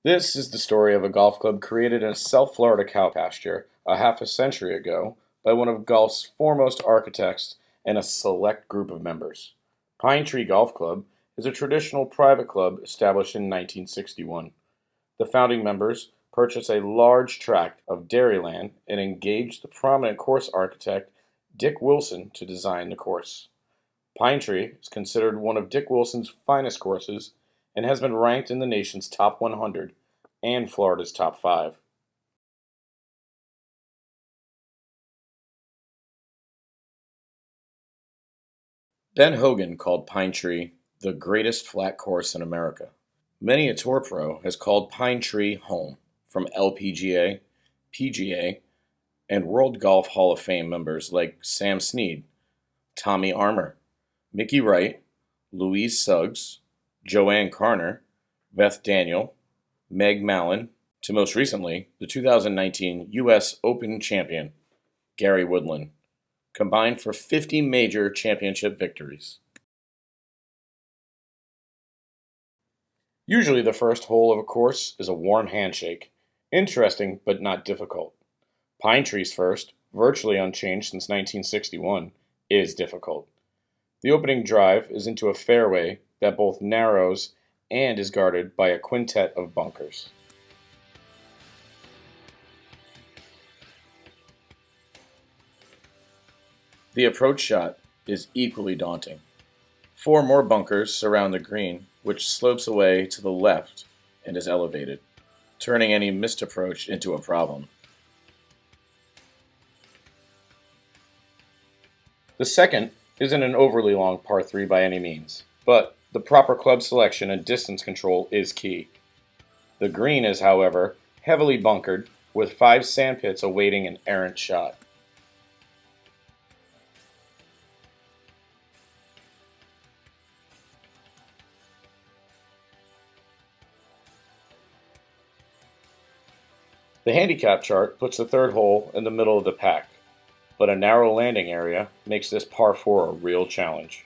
This is the story of a golf club created in a South Florida cow pasture a half a century ago by one of golf's foremost architects and a select group of members. Pine Tree Golf Club is a traditional private club established in 1961. The founding members purchased a large tract of dairyland and engaged the prominent course architect Dick Wilson to design the course. Pine Tree is considered one of Dick Wilson's finest courses and has been ranked in the nation's top 100 and Florida's top 5. Ben Hogan called Pine Tree the greatest flat course in America. Many a tour pro has called Pine Tree home, from LPGA, PGA, and World Golf Hall of Fame members like Sam Snead, Tommy Armour, Mickey Wright, Louise Suggs, Joanne Carner, Beth Daniel, Meg Mallon, to most recently the 2019 U.S. Open champion, Gary Woodland, combined for 50 major championship victories. Usually the first hole of a course is a warm handshake, interesting but not difficult. Pine Tree's first, virtually unchanged since 1961, is difficult. The opening drive is into a fairway that both narrows and is guarded by a quintet of bunkers. The approach shot is equally daunting. 4 more bunkers surround the green, which slopes away to the left and is elevated, turning any missed approach into a problem. The second isn't an overly long par 3 by any means, but the proper club selection and distance control is key. The green is, however, heavily bunkered with 5 sandpits awaiting an errant shot. The handicap chart puts the third hole in the middle of the pack, but a narrow landing area makes this par 4 a real challenge.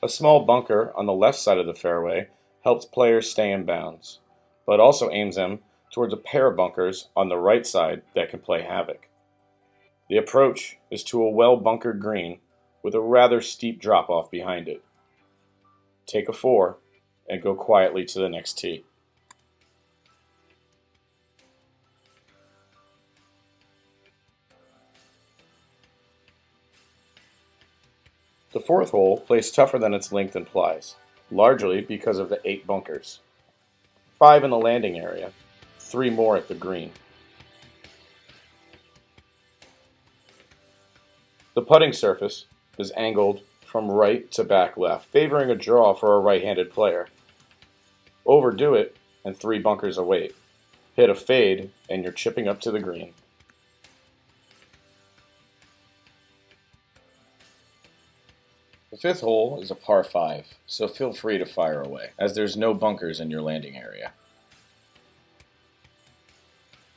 A small bunker on the left side of the fairway helps players stay in bounds, but also aims them towards a pair of bunkers on the right side that can play havoc. The approach is to a well-bunkered green with a rather steep drop-off behind it. Take a 4 and go quietly to the next tee. The fourth hole plays tougher than its length implies, largely because of the 8 bunkers. 5 in the landing area, 3 more at the green. The putting surface is angled from right to back left, favoring a draw for a right-handed player. Overdo it, and 3 bunkers await. Hit a fade, and you're chipping up to the green. The fifth hole is a par 5, so feel free to fire away, as there's no bunkers in your landing area.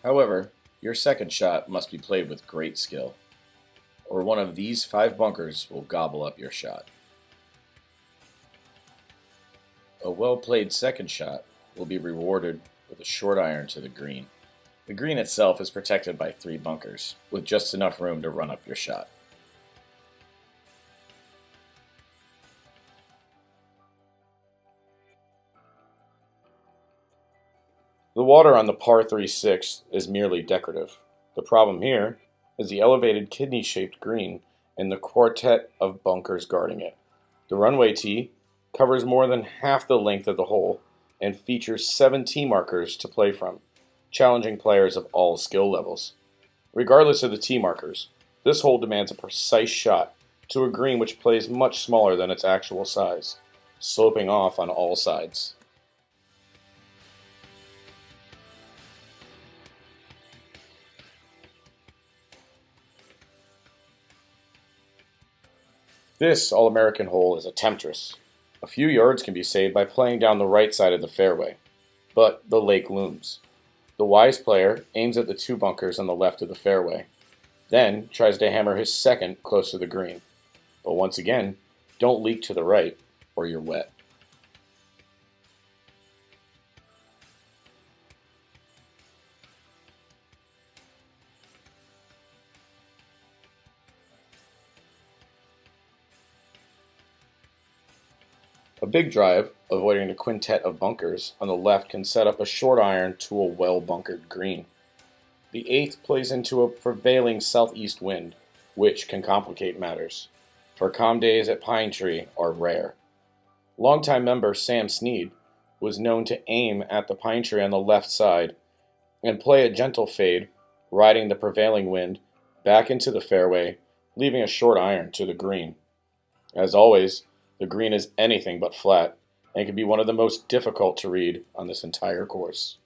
However, your second shot must be played with great skill, or one of these 5 bunkers will gobble up your shot. A well-played second shot will be rewarded with a short iron to the green. The green itself is protected by 3 bunkers, with just enough room to run up your shot. The water on the par 3-6 is merely decorative. The problem here is the elevated kidney-shaped green and the quartet of bunkers guarding it. The runway tee covers more than half the length of the hole and features 7 tee markers to play from, challenging players of all skill levels. Regardless of the tee markers, this hole demands a precise shot to a green which plays much smaller than its actual size, sloping off on all sides. This All-American hole is a temptress. A few yards can be saved by playing down the right side of the fairway, but the lake looms. The wise player aims at the 2 bunkers on the left of the fairway, then tries to hammer his second close to the green. But once again, don't leak to the right or you're wet. A big drive, avoiding the quintet of bunkers on the left, can set up a short iron to a well-bunkered green. The eighth plays into a prevailing southeast wind, which can complicate matters, for calm days at Pine Tree are rare. Longtime member Sam Snead was known to aim at the pine tree on the left side and play a gentle fade, riding the prevailing wind back into the fairway, leaving a short iron to the green. As always, the green is anything but flat and can be one of the most difficult to read on this entire course.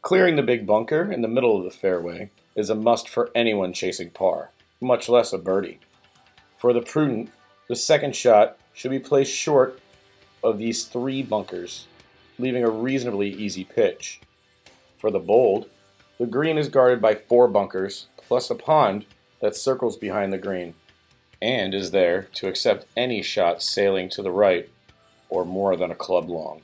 Clearing the big bunker in the middle of the fairway is a must for anyone chasing par, much less a birdie. For the prudent, the second shot should be placed short of these three bunkers, leaving a reasonably easy pitch. For the bold, the green is guarded by four bunkers, plus a pond that circles behind the green, and is there to accept any shot sailing to the right or more than a club long.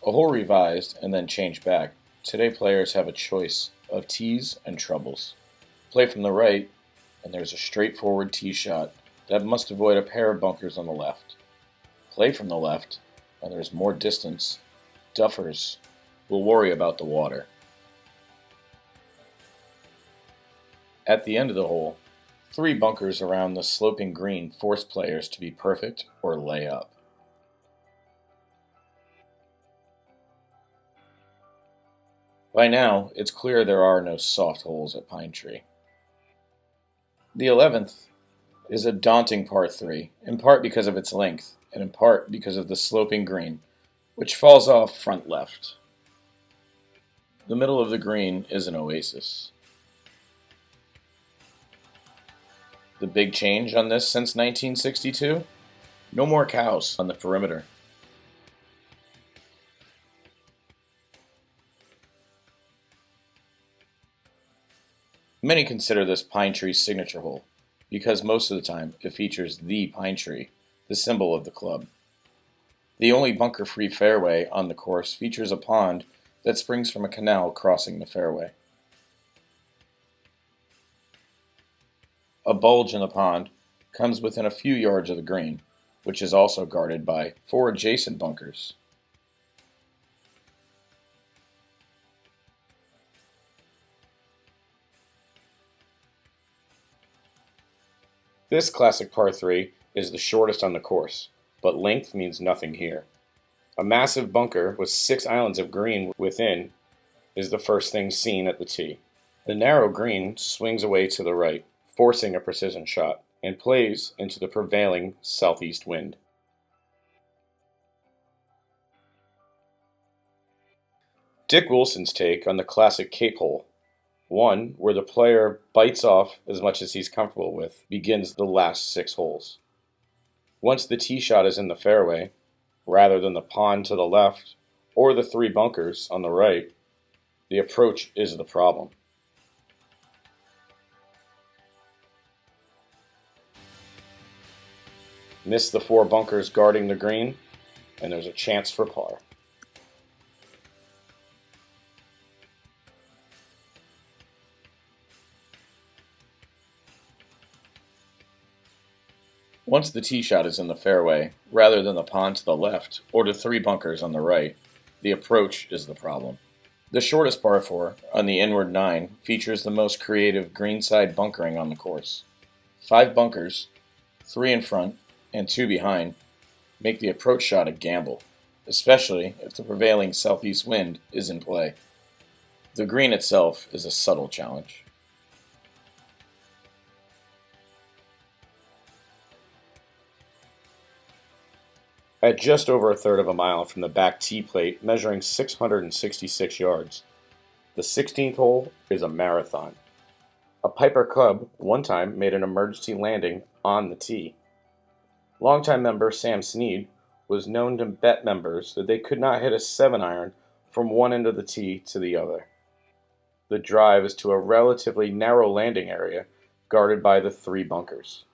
A hole revised and then changed back, today players have a choice of tees and trebles. Play from the right, and there's a straightforward tee shot that must avoid a pair of bunkers on the left. Play from the left, and there's more distance. Duffers will worry about the water. At the end of the hole, three bunkers around the sloping green force players to be perfect or lay up. By now, it's clear there are no soft holes at Pine Tree. The 11th is a daunting par 3, in part because of its length, and in part because of the sloping green, which falls off front left. The middle of the green is an oasis. The big change on this since 1962? No more cows on the perimeter. Many consider this Pine Tree's signature hole, because most of the time it features the pine tree, the symbol of the club. The only bunker-free fairway on the course features a pond that springs from a canal crossing the fairway. A bulge in the pond comes within a few yards of the green, which is also guarded by four adjacent bunkers. This classic par 3 is the shortest on the course, but length means nothing here. A massive bunker with 6 islands of green within is the first thing seen at the tee. The narrow green swings away to the right, forcing a precision shot, and plays into the prevailing southeast wind. Dick Wilson's take on the classic Cape hole, one where the player bites off as much as he's comfortable with, begins the last 6 holes. Once the tee shot is in the fairway, rather than the pond to the left or the 3 bunkers on the right, the approach is the problem. Miss the 4 bunkers guarding the green, and there's a chance for par. Once the tee shot is in the fairway, rather than the pond to the left or the 3 bunkers on the right, the approach is the problem. The shortest par 4, on the inward 9, features the most creative greenside bunkering on the course. 5 bunkers, 3 in front and 2 behind, make the approach shot a gamble, especially if the prevailing southeast wind is in play. The green itself is a subtle challenge. At just over a third of a mile from the back tee plate, measuring 666 yards, the 16th hole is a marathon. A Piper Cub one time made an emergency landing on the tee. Longtime member Sam Snead was known to bet members that they could not hit a 7-iron from one end of the tee to the other. The drive is to a relatively narrow landing area guarded by the 3 bunkers.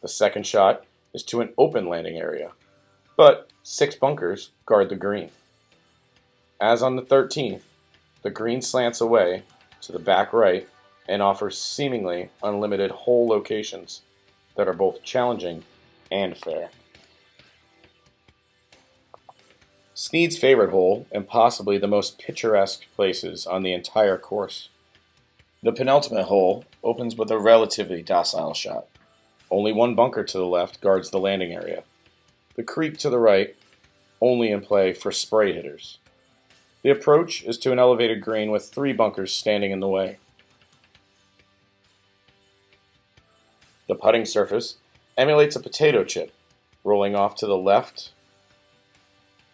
The second shot is to an open landing area, but 6 bunkers guard the green. As on the 13th, the green slants away to the back right and offers seemingly unlimited hole locations that are both challenging and fair. Snead's favorite hole, and possibly the most picturesque places on the entire course. The penultimate hole opens with a relatively docile shot. Only one bunker to the left guards the landing area. The creek to the right, only in play for spray hitters. The approach is to an elevated green with 3 bunkers standing in the way. The putting surface emulates a potato chip, rolling off to the left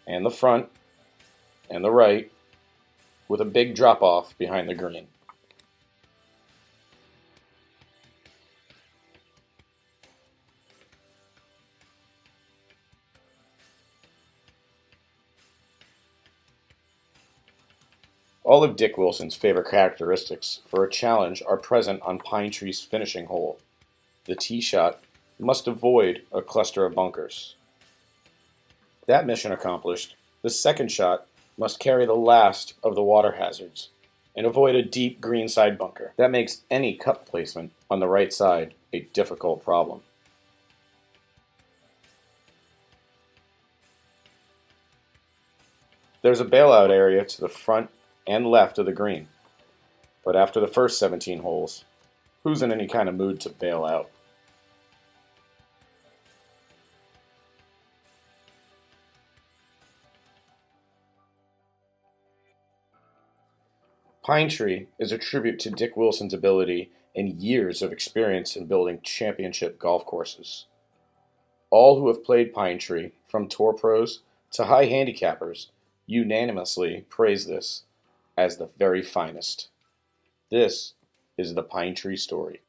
and the front and the right, with a big drop-off behind the green. All of Dick Wilson's favorite characteristics for a challenge are present on Pine Tree's finishing hole. The tee shot must avoid a cluster of bunkers. That mission accomplished, the second shot must carry the last of the water hazards and avoid a deep greenside bunker. That makes any cup placement on the right side a difficult problem. There's a bailout area to the front and left of the green, but after the first 17 holes, who's in any kind of mood to bail out? Pine Tree is a tribute to Dick Wilson's ability and years of experience in building championship golf courses. All who have played Pine Tree, from tour pros to high handicappers, unanimously praise this as the very finest. This is the Pine Tree story.